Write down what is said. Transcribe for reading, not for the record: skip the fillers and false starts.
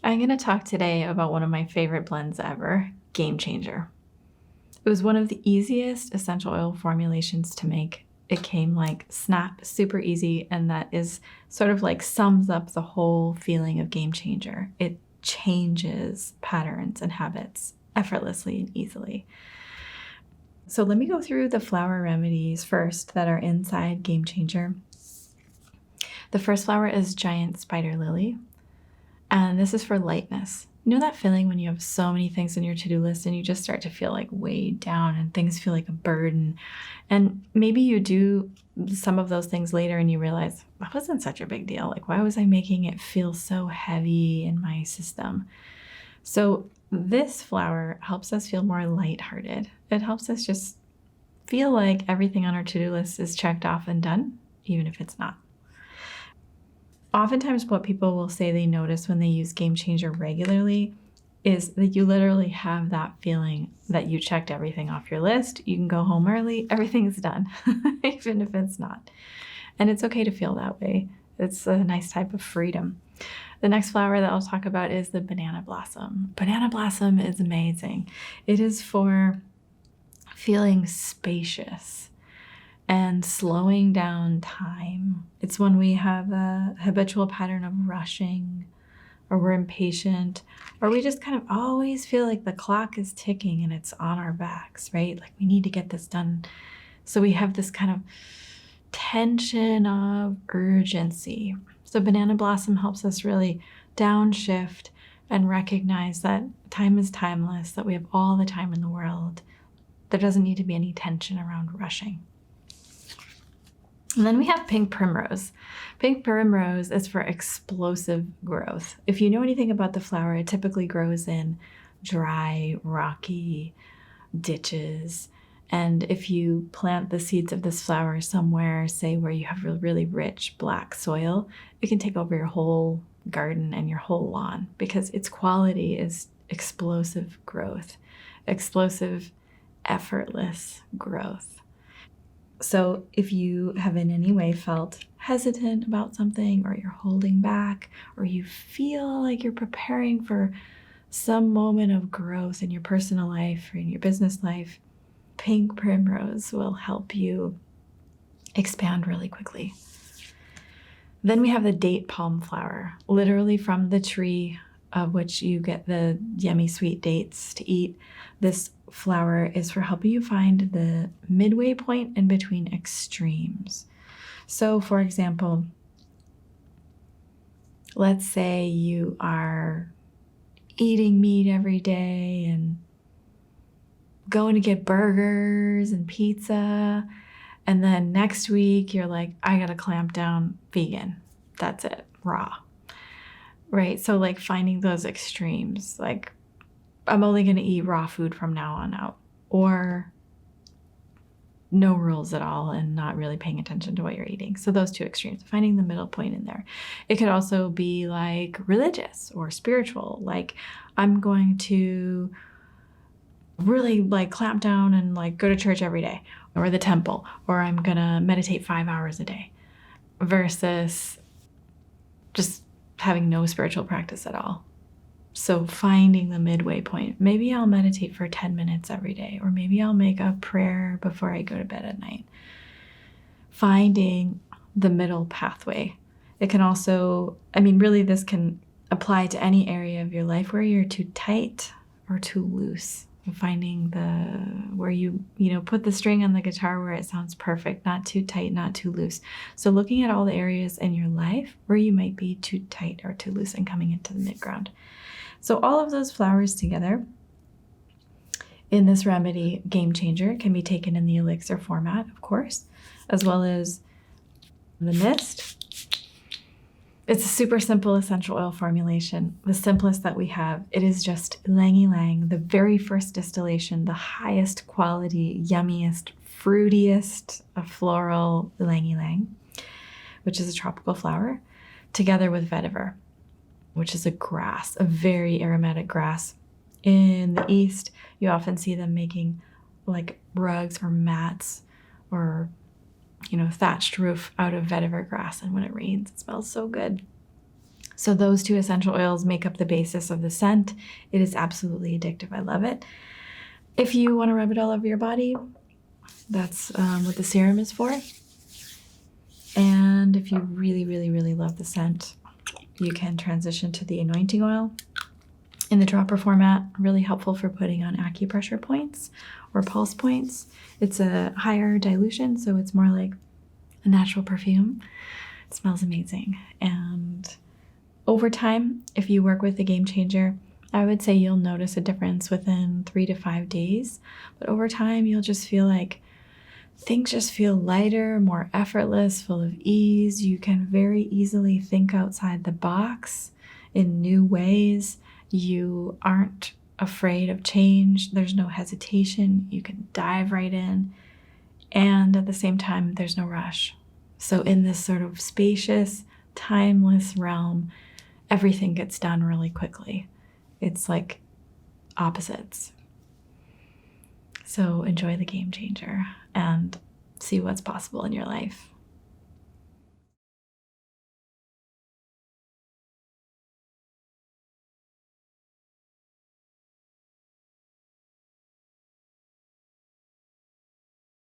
I'm going to talk today about one of my favorite blends ever, Gamechanger. It was one of the easiest essential oil formulations to make. It came like snap, super easy, and that is sort of like sums up the whole feeling of Gamechanger. It changes patterns and habits effortlessly and easily. So let me go through the flower remedies first that are inside Gamechanger. The first flower is giant spider lily, and this is for lightness. You know that feeling when you have so many things on your to-do list and you just start to feel like weighed down and things feel like a burden. And maybe you do some of those things later and you realize that wasn't such a big deal. Like, why was I making it feel so heavy in my system? So this flower helps us feel more lighthearted. It helps us just feel like everything on our to-do list is checked off and done, even if it's not. Oftentimes what people will say they notice when they use Gamechanger regularly is that you literally have that feeling that you checked everything off your list. You can go home early, everything's done, even if it's not. And it's okay to feel that way. It's a nice type of freedom. The next flower that I'll talk about is the banana blossom. Banana blossom is amazing. It is for feeling spacious and slowing down time. It's when we have a habitual pattern of rushing, or we're impatient, or we just kind of always feel like the clock is ticking and it's on our backs, right? Like we need to get this done. So we have this kind of tension of urgency. So banana blossom helps us really downshift and recognize that time is timeless, that we have all the time in the world. There doesn't need to be any tension around rushing. And then we have pink primrose. Pink primrose is for explosive growth. If you know anything about the flower, it typically grows in dry, rocky ditches. And if you plant the seeds of this flower somewhere, say where you have really rich black soil, it can take over your whole garden and your whole lawn because its quality is explosive growth, explosive, effortless growth. So if you have in any way felt hesitant about something, or you're holding back, or you feel like you're preparing for some moment of growth in your personal life or in your business life, pink primrose will help you expand really quickly. Then we have the date palm flower, literally from the tree of which you get the yummy sweet dates to eat. This flower is for helping you find the midway point in between extremes. So for example, let's say you are eating meat every day and going to get burgers and pizza, and then next week you're like, I gotta clamp down vegan. That's it, raw. Right? So like finding those extremes, like I'm only going to eat raw food from now on out, or no rules at all and not really paying attention to what you're eating. So those two extremes, finding the middle point in there. It could also be like religious or spiritual, like I'm going to really like clamp down and like go to church every day, or the temple, or I'm going to meditate 5 hours a day, versus just having no spiritual practice at all. So finding the midway point. Maybe I'll meditate for 10 minutes every day, or maybe I'll make a prayer before I go to bed at night. Finding the middle pathway. It can also, really this can apply to any area of your life where you're too tight or too loose. Finding where you put the string on the guitar where it sounds perfect, not too tight, not too loose. So looking at all the areas in your life where you might be too tight or too loose and coming into the mid-ground. So all of those flowers together in this remedy, Gamechanger, can be taken in the elixir format, of course, as well as the mist. It's a super simple essential oil formulation, the simplest that we have. It is just ylang-ylang, the very first distillation, the highest quality, yummiest, fruitiest of floral ylang-ylang, which is a tropical flower, together with vetiver, which is a grass, a very aromatic grass. In the East, you often see them making like rugs or mats or thatched roof out of vetiver grass, and when it rains, it smells so good. So those 2 essential oils make up the basis of the scent. It is absolutely addictive. I love it. If you want to rub it all over your body, that's what the serum is for. And if you really, really, really love the scent, you can transition to the anointing oil in the dropper format. Really helpful for putting on acupressure points or pulse points. It's a higher dilution, so it's more like a natural perfume. It smells amazing. And over time, if you work with the Gamechanger, I would say you'll notice a difference within 3 to 5 days. But over time, you'll just feel like things just feel lighter, more effortless, full of ease. You can very easily think outside the box in new ways. You aren't afraid of change. There's no hesitation. You can dive right in. And at the same time, there's no rush. So in this sort of spacious, timeless realm, everything gets done really quickly. It's like opposites. So enjoy the Gamechanger and see what's possible in your life.